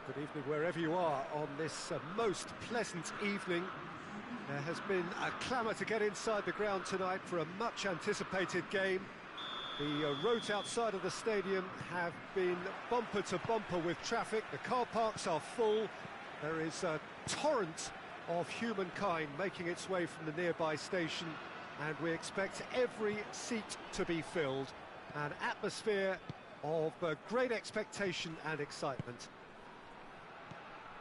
Well, good evening wherever you are on this most pleasant evening. There has been a clamour to get inside the ground tonight for a much anticipated game. The roads outside of the stadium have been bumper to bumper with traffic. The car parks are full. There is a torrent of humankind making its way from the nearby station, and we expect every seat to be filled. An atmosphere of great expectation and excitement.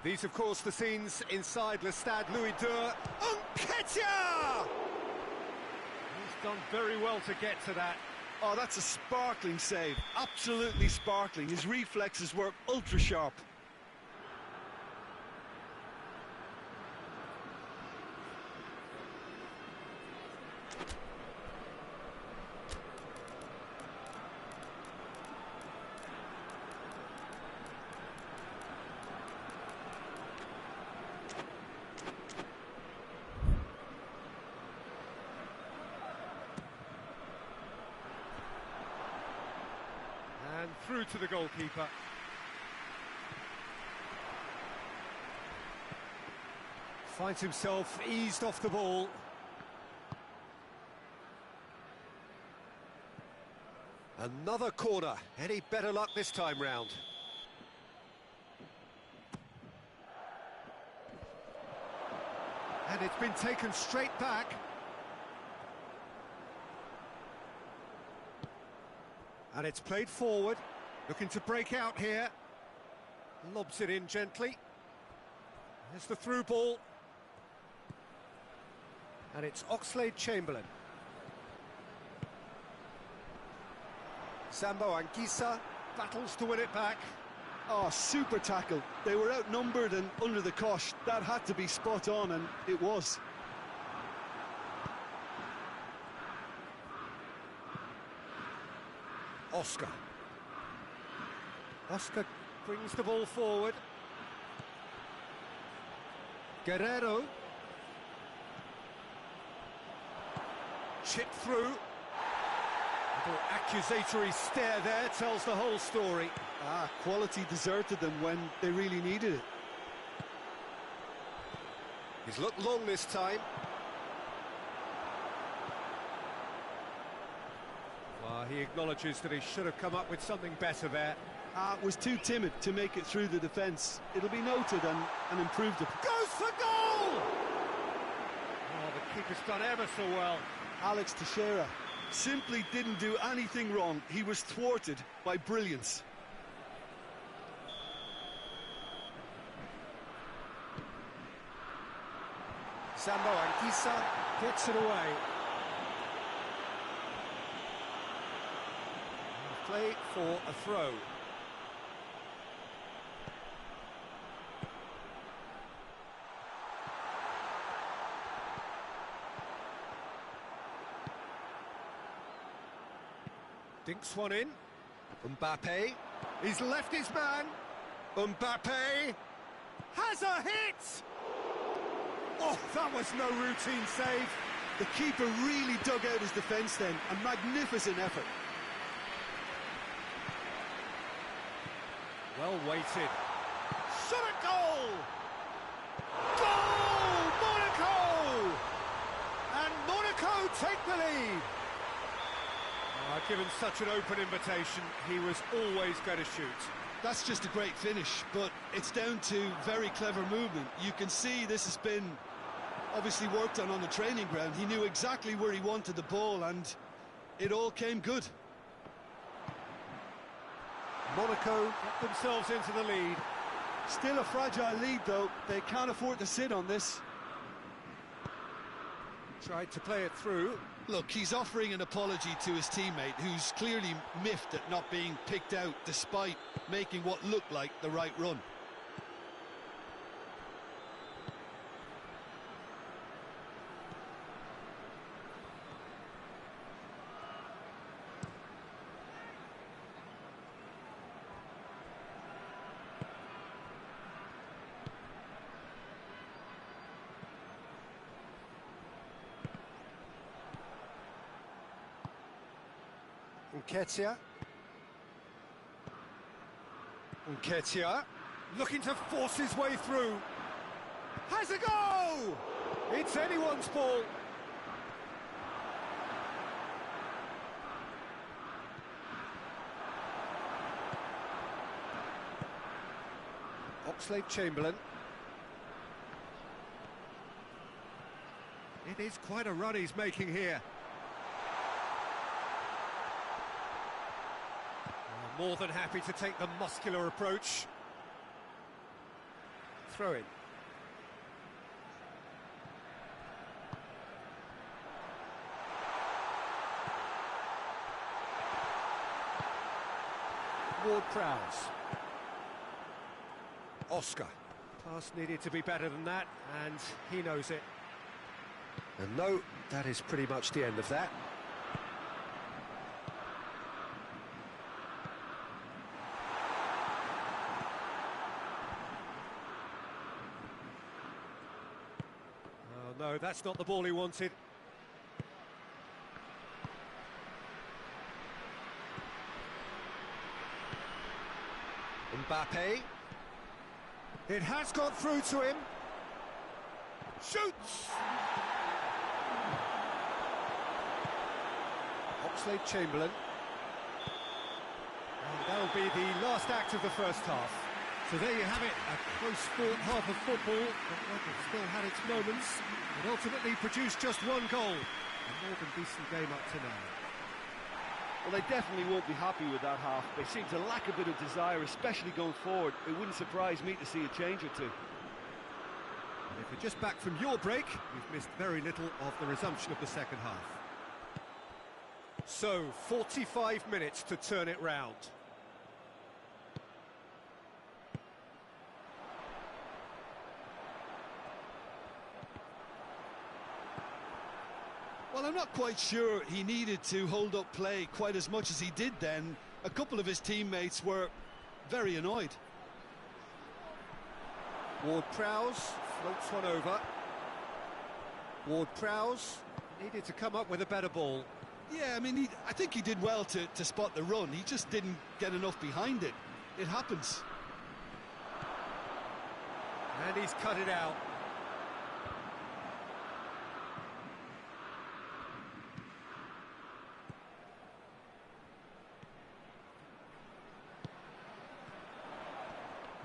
These, of course, the scenes inside Le Stade Louis II. Nketiah! He's done very well to get to that. Oh, that's a sparkling save. Absolutely sparkling. His reflexes were ultra-sharp. And through to the goalkeeper. Finds himself eased off the ball. Another corner. Any better luck this time round? And it's been taken straight back. And it's played forward, looking to break out here. Lobs it in gently. There's the through ball. And it's Oxlade-Chamberlain. Sambo Anguissa battles to win it back. Oh, super tackle. They were outnumbered and under the cosh. That had to be spot on, and it was. Oscar brings the ball forward. Guerrero. Chip through. Little accusatory stare there tells the whole story. Quality deserted them when they really needed it. He's looked long this time. Well, he acknowledges that he should have come up with something better there. Was too timid to make it through the defence. It'll be noted and improved. Goes for goal! Oh, the keeper's done ever so well. Alex Teixeira simply didn't do anything wrong. He was thwarted by brilliance. Sambo Anguissa gets it away. Play for a throw. Dinks one in. Mbappe. He's left his man. Mbappe has a hit! Oh, that was no routine save. The keeper really dug out his defence then. A magnificent effort. Well weighted. Shot at goal! Goal! Monaco! And Monaco take the lead. Given such an open invitation, he was always going to shoot. That's just a great finish, but it's down to very clever movement. You can see this has been obviously worked on the training ground. He knew exactly where he wanted the ball, and it all came good. Monaco get themselves into the lead. Still a fragile lead, though. They can't afford to sit on this. Tried to play it through. Look, he's offering an apology to his teammate, who's clearly miffed at not being picked out despite making what looked like the right run. Nketiah. Looking to force his way through. Has a go! It's anyone's ball. Oxlade-Chamberlain. It is quite a run he's making here. More than happy to take the muscular approach. Throw in. Ward-Prowse. Oscar. Pass needed to be better than that, and he knows it. And no, that is pretty much the end of that. Oh no, that's not the ball he wanted. Mbappe. It has got through to him. Shoots! Oxlade-Chamberlain. And that'll be the last act of the first half. So there you have it, a close-fought half of football, but one that still had its moments, and ultimately produced just one goal. A more than decent game up to now. Well, they definitely won't be happy with that half. They seem to lack a bit of desire, especially going forward. It wouldn't surprise me to see a change or two. And if you're just back from your break, you've missed very little of the resumption of the second half. So, 45 minutes to turn it round. Well, I'm not quite sure he needed to hold up play quite as much as he did then. A couple of his teammates were very annoyed. Ward-Prowse floats one over. Ward-Prowse needed to come up with a better ball. Yeah, I mean, I think he did well to spot the run. He just didn't get enough behind it. It happens. And he's cut it out.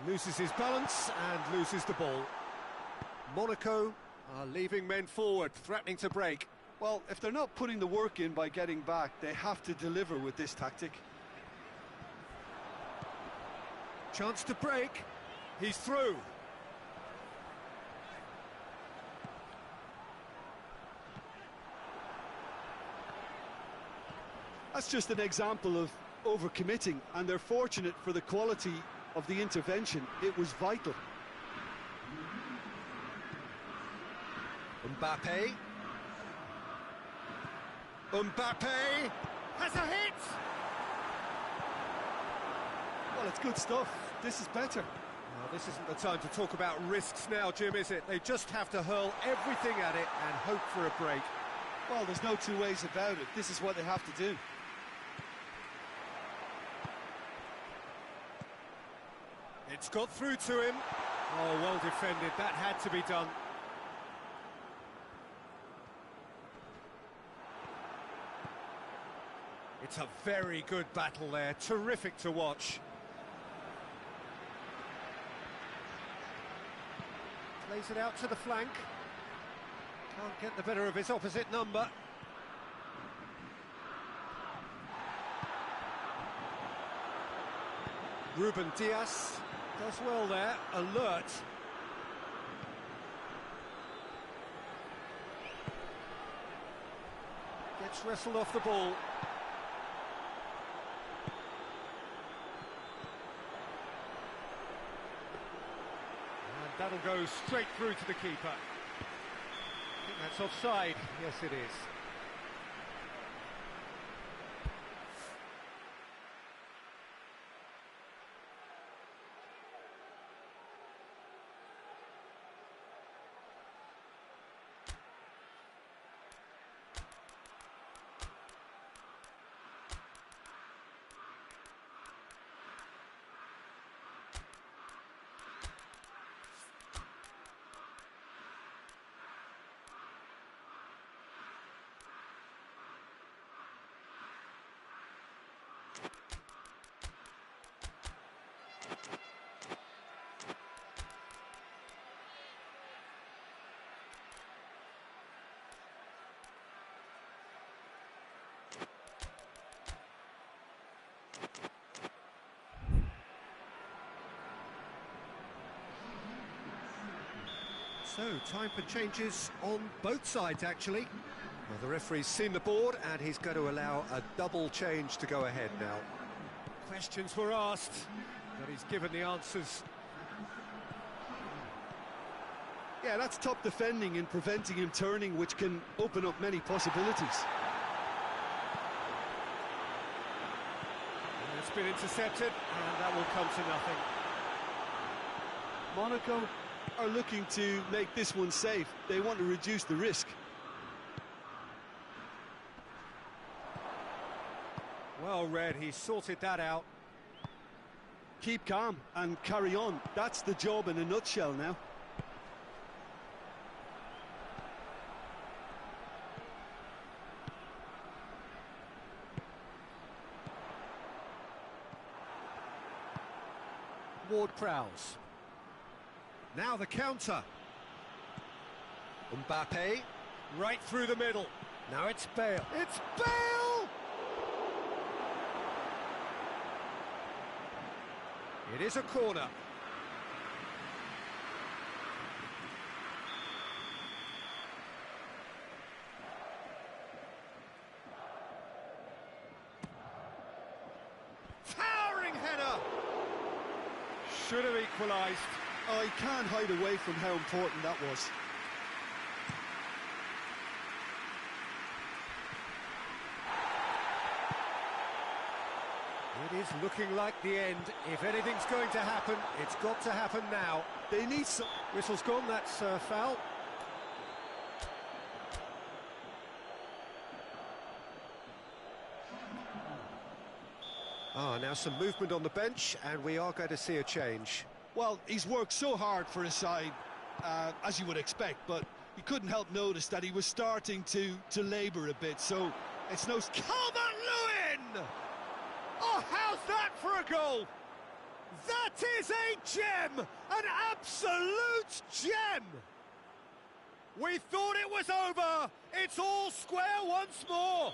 Loses his balance and loses the ball. Monaco are leaving men forward, threatening to break. Well, if they're not putting the work in by getting back, they have to deliver with this tactic. Chance to break. He's through. That's just an example of overcommitting, and they're fortunate for the quality of the intervention. It was vital. Mbappe. Mbappe has a hit! Well, it's good stuff. This is better. Well, this isn't the time to talk about risks now, Jim, is it? They just have to hurl everything at it and hope for a break. Well, there's no two ways about it. This is what they have to do. It's got through to him. Oh, well defended. That had to be done. It's a very good battle there. Terrific to watch. Plays it out to the flank. Can't get the better of his opposite number. Ruben Dias does well there, alert. Gets wrestled off the ball. And that'll go straight through to the keeper. I think that's offside. Yes, it is. So, time for changes on both sides, actually. Well, the referee's seen the board, and he's going to allow a double change to go ahead now. Questions were asked, but he's given the answers. Yeah, that's top defending and preventing him turning, which can open up many possibilities. It's been intercepted, and that will come to nothing. Monaco are looking to make this one safe. They want to reduce the risk. Well read, he sorted that out. Keep calm and carry on. That's the job in a nutshell now. Ward-Prowse. Now the counter. Mbappe, right through the middle. Now it's Bale. It's Bale! It is a corner. Towering header! Should have equalised. I can't hide away from how important that was. It is looking like the end. If anything's going to happen, it's got to happen now. They need some... Whistle's gone, that's foul. Now some movement on the bench, and we are going to see a change. Well, he's worked so hard for his side, as you would expect, but you couldn't help notice that he was starting to labour a bit, so it's no... Calvert-Lewin! Oh, how's that for a goal? That is a gem! An absolute gem! We thought it was over. It's all square once more.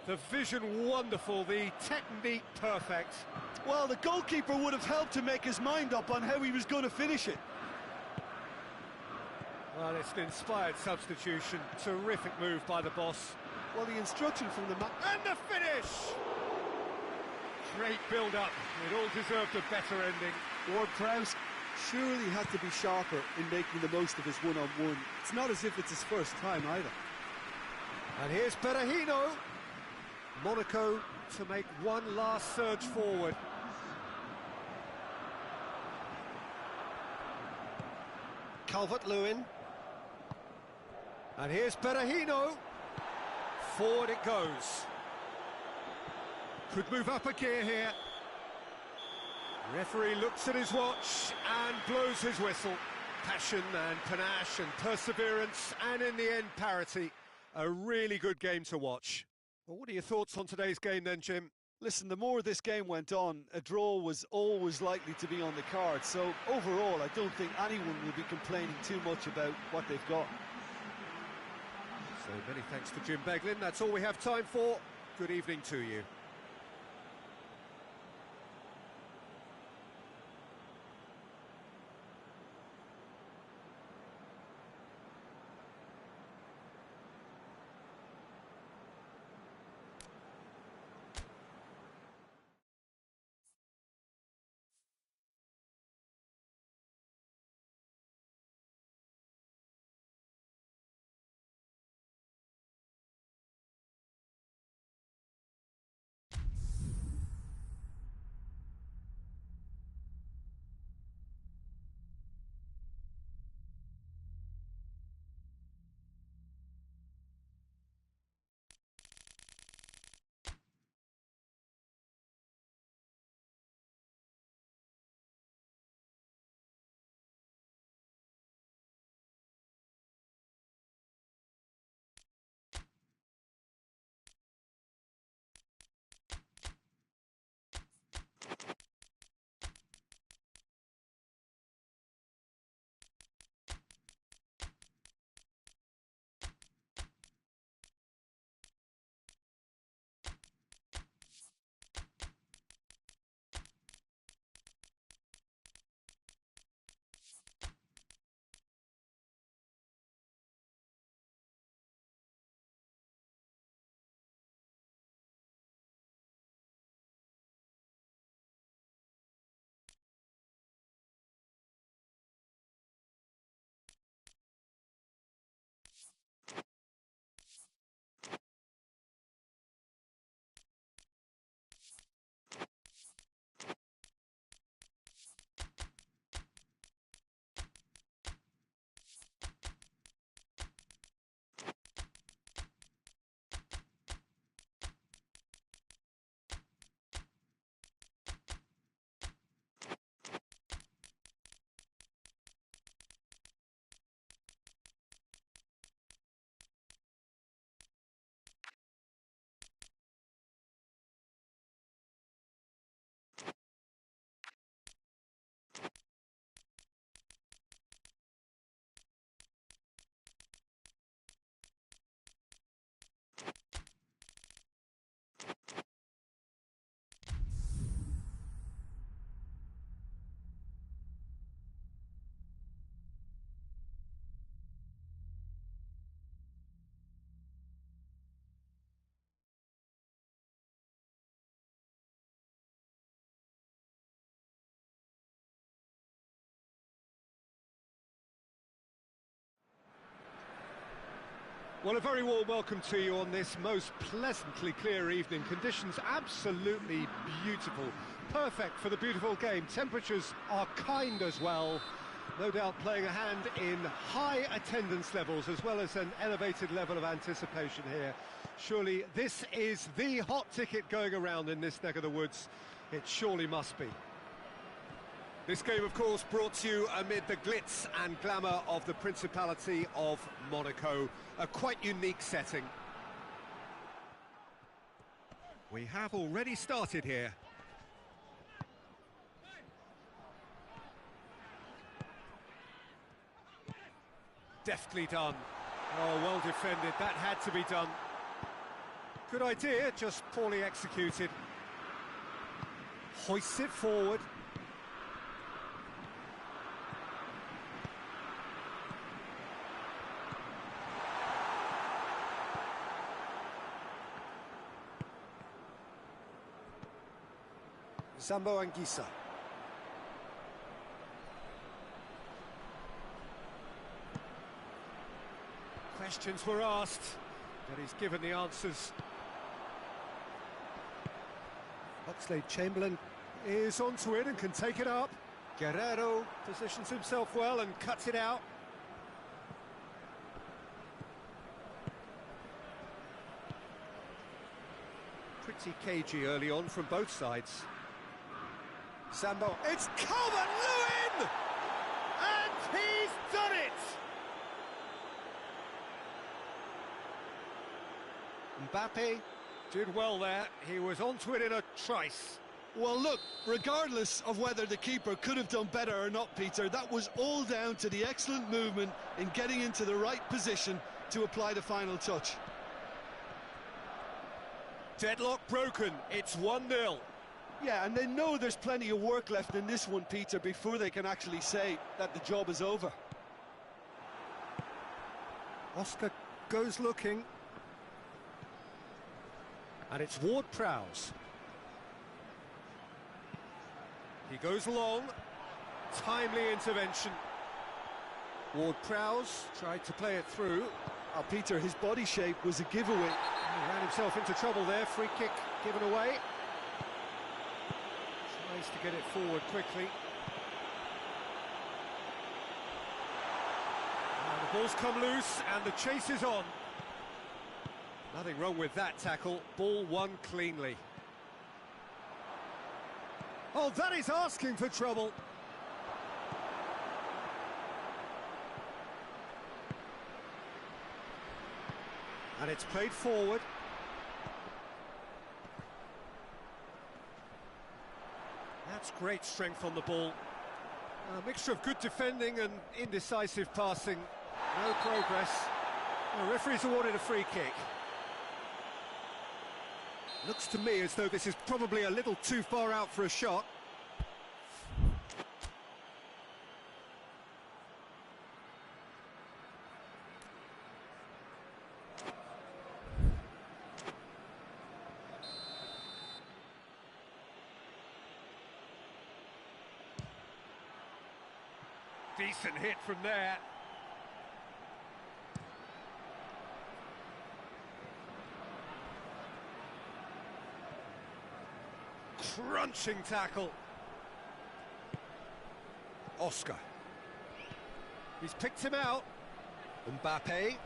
The vision wonderful, the technique perfect. Well, the goalkeeper would have helped to make his mind up on how he was going to finish it. Well, it's an inspired substitution. Terrific move by the boss. Well, the instruction from the... And the finish! Great build-up. It all deserved a better ending. Ward-Prowse surely had to be sharper in making the most of his one-on-one. It's not as if it's his first time either. And here's Berahino. Monaco to make one last surge forward. Calvert-Lewin. And here's Berahino. Forward it goes. Could move up a gear here. Referee looks at his watch and blows his whistle. Passion and panache and perseverance, and in the end, parity. A really good game to watch. Well, what are your thoughts on today's game then, Jim? Listen, the more this game went on, a draw was always likely to be on the card. So overall, I don't think anyone will be complaining too much about what they've got. So many thanks to Jim Beglin. That's all we have time for. Good evening to you. Well, a very warm welcome to you on this most pleasantly clear evening. Conditions absolutely beautiful. Perfect for the beautiful game. Temperatures are kind as well. No doubt playing a hand in high attendance levels as well as an elevated level of anticipation here. Surely this is the hot ticket going around in this neck of the woods. It surely must be. This game, of course, brought to you amid the glitz and glamour of the Principality of Monaco. A quite unique setting. We have already started here. Deftly done. Oh, well defended. That had to be done. Good idea, just poorly executed. Hoists it forward. Zambo Anguissa. Questions were asked, but he's given the answers. Oxlade-Chamberlain is onto it and can take it up. Guerrero positions himself well and cuts it out. Pretty cagey early on from both sides. Sambo, it's Calvert-Lewin! And he's done it! Mbappe did well there. He was onto it in a trice. Well, look, regardless of whether the keeper could have done better or not, Peter, that was all down to the excellent movement in getting into the right position to apply the final touch. Deadlock broken, it's 1-0. Yeah, and they know there's plenty of work left in this one, Peter, before they can actually say that the job is over. Oscar goes looking. And it's Ward-Prowse. He goes long. Timely intervention. Ward-Prowse tried to play it through. Oh, Peter, his body shape was a giveaway. He ran himself into trouble there. Free kick given away. Tries to get it forward quickly. And the ball's come loose and the chase is on. Nothing wrong with that tackle. Ball won cleanly. Oh, that is asking for trouble. And it's played forward. That's great strength on the ball. A mixture of good defending and indecisive passing. No progress. The referee's awarded a free kick. Looks to me as though this is probably a little too far out for a shot. Decent hit from there. Crunching tackle. Oscar. He's picked him out. Mbappe.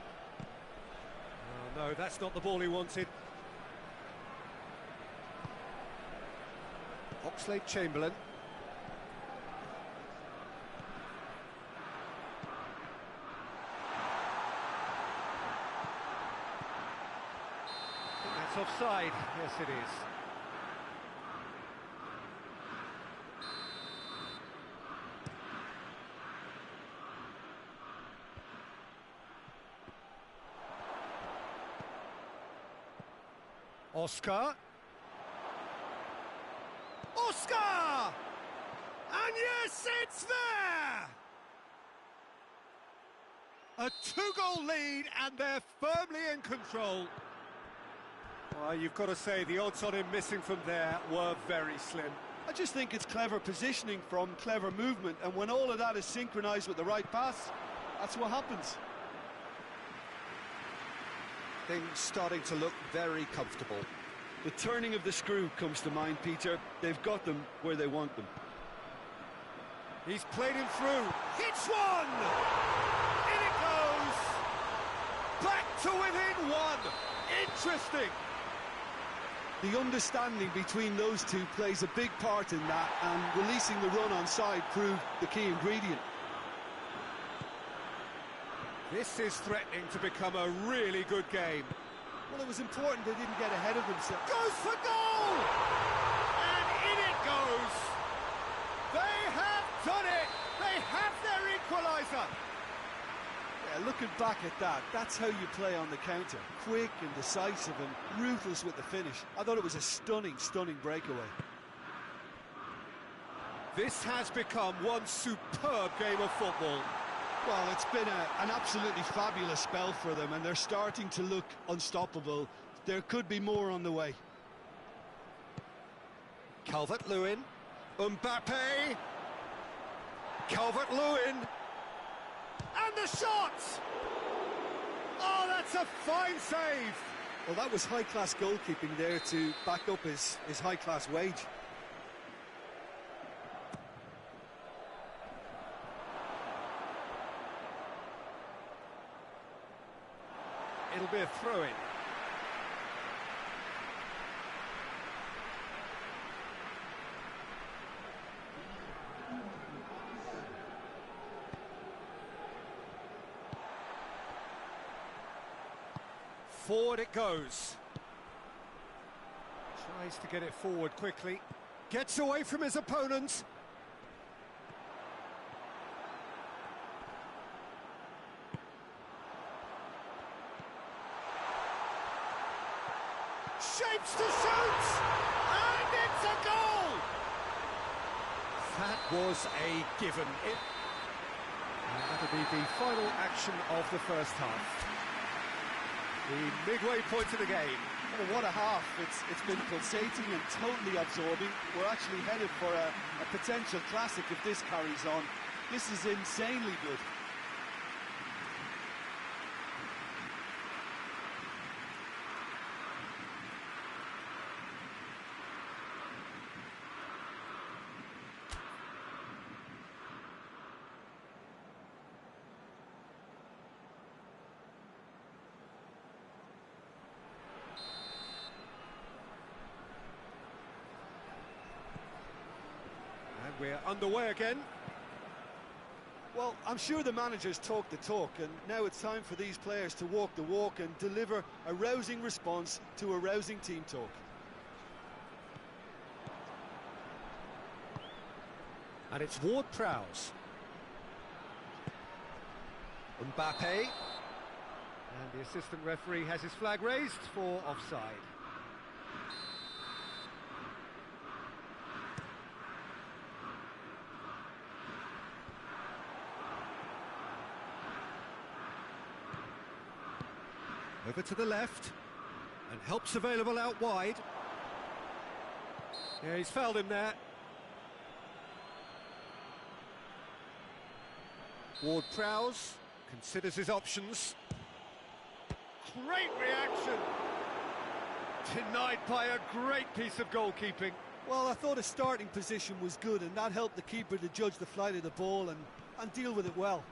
Oh no, that's not the ball he wanted. Oxlade-Chamberlain. I think that's offside. Yes, it is. Oscar. Oscar! And yes, it's there! A two-goal lead, and they're firmly in control. Well, you've got to say, the odds on him missing from there were very slim. I just think it's clever positioning from clever movement, and when all of that is synchronised with the right pass, that's what happens. Things starting to look very comfortable. The turning of the screw comes to mind, Peter. They've got them where they want them. He's played him through. Hits one! In it goes! Back to within one! Interesting! The understanding between those two plays a big part in that, and releasing the run on side proved the key ingredient. This is threatening to become a really good game. Well, it was important they didn't get ahead of themselves. Goes for goal! And in it goes! They have done it! They have their equaliser! Yeah, looking back at that, that's how you play on the counter. Quick and decisive and ruthless with the finish. I thought it was a stunning, stunning breakaway. This has become one superb game of football. Well, it's been an absolutely fabulous spell for them, and they're starting to look unstoppable. There could be more on the way. Calvert-Lewin, Mbappe, Calvert-Lewin, and the shot! Oh, that's a fine save! Well, that was high-class goalkeeping there to back up his high-class wage. It'll be a throw-in. Forward it goes. Tries to get it forward quickly. Gets away from his opponent. Shapes to shoot! And it's a goal! That was a given. And that'll be the final action of the first half. The midway point of the game. Oh, what a half. It's been pulsating and totally absorbing. We're actually headed for a potential classic if this carries on. This is insanely good. We're underway again. Well, I'm sure the managers talk the talk, and now it's time for these players to walk the walk and deliver a rousing response to a rousing team talk. And it's Ward-Prowse. Mbappe. And the assistant referee has his flag raised for offside. Over to the left, and help's available out wide. Yeah, he's fouled him there. Ward-Prowse considers his options. Great reaction! Denied by a great piece of goalkeeping. Well, I thought his starting position was good, and that helped the keeper to judge the flight of the ball and deal with it well.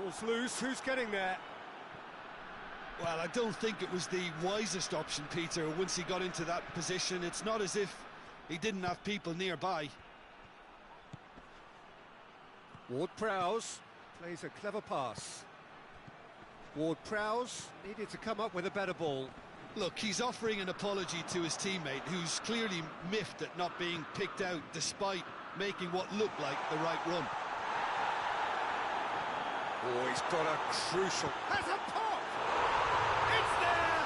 Ball's loose, who's getting there? Well, I don't think it was the wisest option, Peter, once he got into that position. It's not as if he didn't have people nearby. Ward-Prowse plays a clever pass. Ward-Prowse needed to come up with a better ball. Look, he's offering an apology to his teammate, who's clearly miffed at not being picked out despite making what looked like the right run. Oh, he's got a crucial... Has a pop! It's there!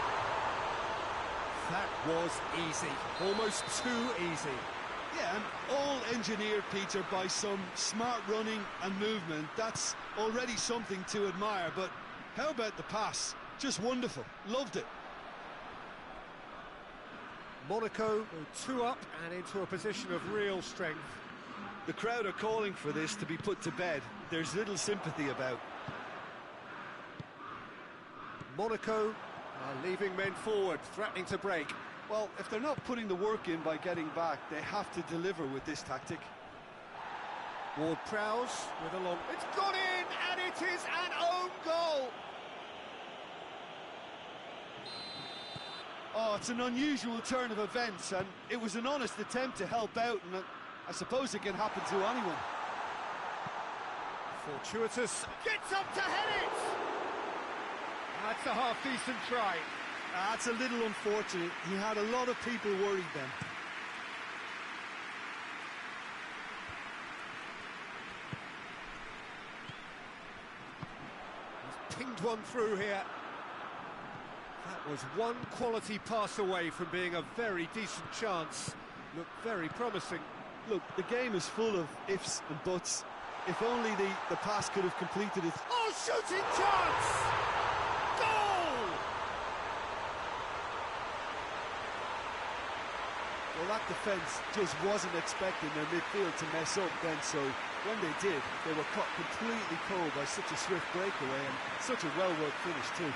That was easy. Almost too easy. Yeah, and all engineered, Peter, by some smart running and movement. That's already something to admire, but how about the pass? Just wonderful. Loved it. Monaco go 2 up and into a position of real strength. The crowd are calling for this to be put to bed. There's little sympathy about. Monaco are leaving men forward, threatening to break. Well, if they're not putting the work in by getting back, they have to deliver with this tactic. Ward-Prowse with a long... It's gone in, and it is an own goal! Oh, it's an unusual turn of events, and it was an honest attempt to help out, and I suppose it can happen to anyone. Fortuitous, gets up to head it! That's a half-decent try. That's a little unfortunate. He had a lot of people worried then. He's pinged one through here. That was one quality pass away from being a very decent chance. Looked very promising. Look, the game is full of ifs and buts. If only the pass could have completed it. Oh, shooting chance! Goal! Well, that defence just wasn't expecting their midfield to mess up then, so when they did, they were caught completely cold by such a swift breakaway and such a well-worked finish too.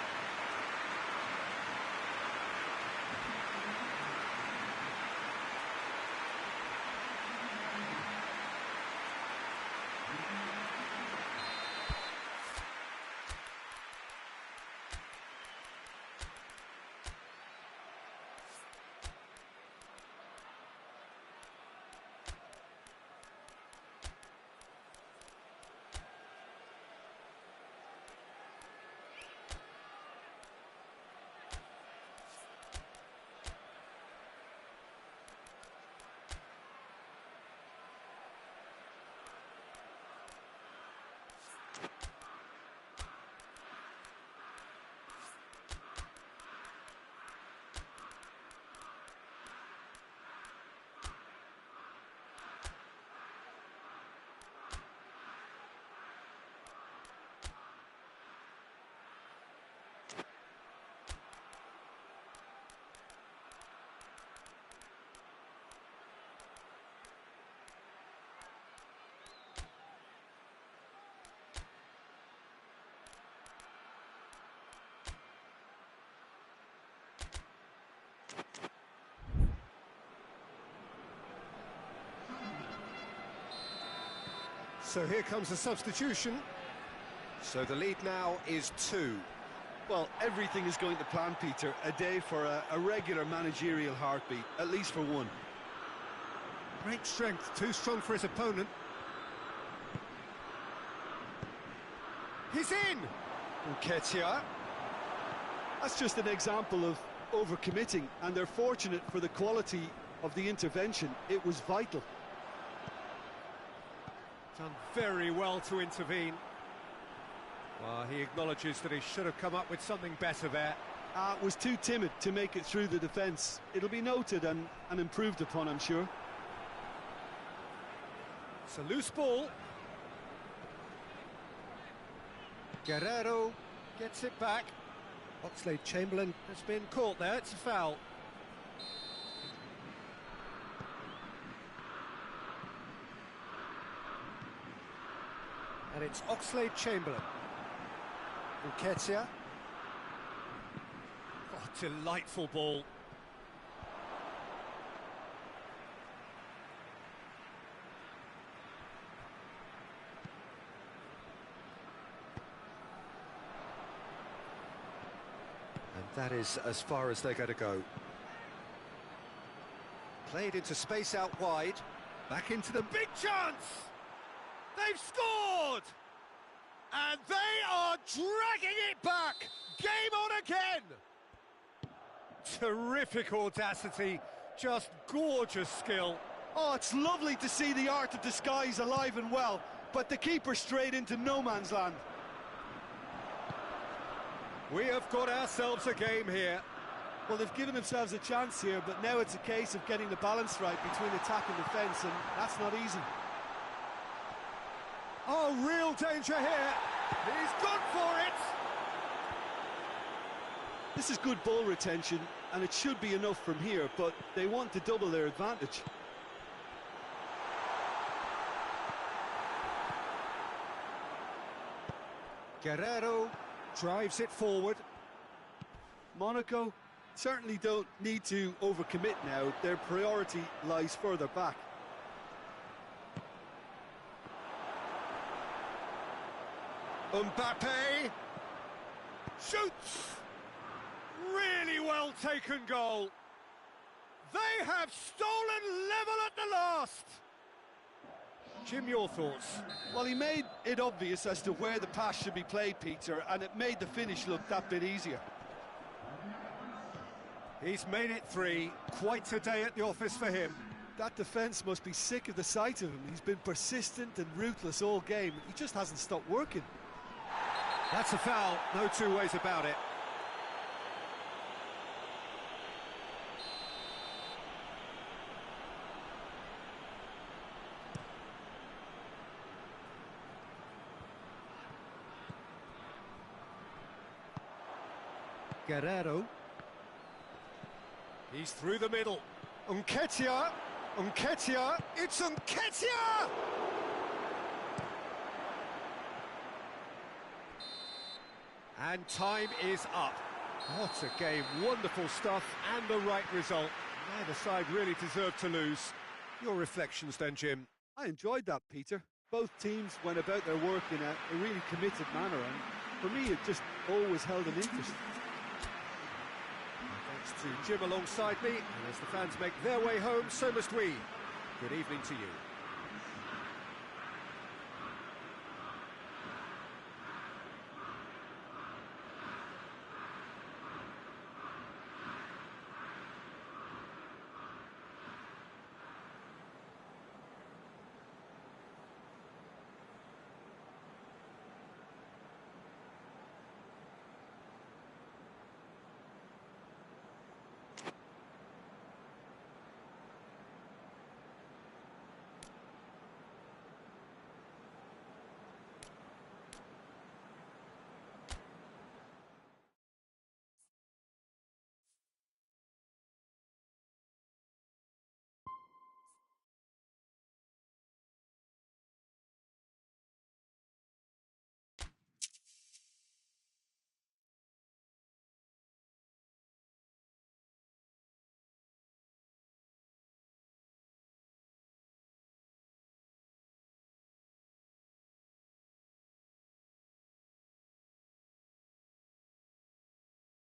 So here comes the substitution. So the lead now is 2. Well, everything is going to plan, Peter. A day for a regular managerial heartbeat, at least for one. Great strength, too strong for his opponent. He's in! Nketiah. That's just an example of overcommitting, and they're fortunate for the quality of the intervention. It was vital. Done very well to intervene. Well, he acknowledges that he should have come up with something better there. Was too timid to make it through the defence. It'll be noted and improved upon, I'm sure. It's a loose ball. Guerrero gets it back. Oxlade-Chamberlain has been caught there. It's a foul. And it's Oxlade-Chamberlain. Nketiah. Oh, delightful ball. And that is as far as they're going to go. Played into space out wide. Back into the big chance! They've scored! And they are dragging it back! Game on again! Terrific audacity, just gorgeous skill. Oh, it's lovely to see the art of disguise alive and well, but the keeper straight into no man's land. We have got ourselves a game here. Well, they've given themselves a chance here, but now it's a case of getting the balance right between attack and defence, and that's not easy. Oh, real danger here. He's gone for it. This is good ball retention, and it should be enough from here, but they want to double their advantage. Guerrero drives it forward. Monaco certainly don't need to overcommit now. Their priority lies further back. Mbappe shoots! Really well taken goal. They have stolen level at the last. Jim, your thoughts? Well, he made it obvious as to where the pass should be played, Peter, and it made the finish look that bit easier. He's made it 3. Quite a day at the office for him. That defence must be sick of the sight of him. He's been persistent and ruthless all game. He just hasn't stopped working. That's a foul, no two ways about it. Guerrero. He's through the middle. Nketiah. It's Nketiah! And time is up. What a game, wonderful stuff, and the right result. Neither side really deserved to lose. Your reflections then, Jim? I enjoyed that, Peter. Both teams went about their work in a really committed manner, and for me it just always held an interest. Thanks to Jim alongside me, and as the fans make their way home, so must we. Good evening to you.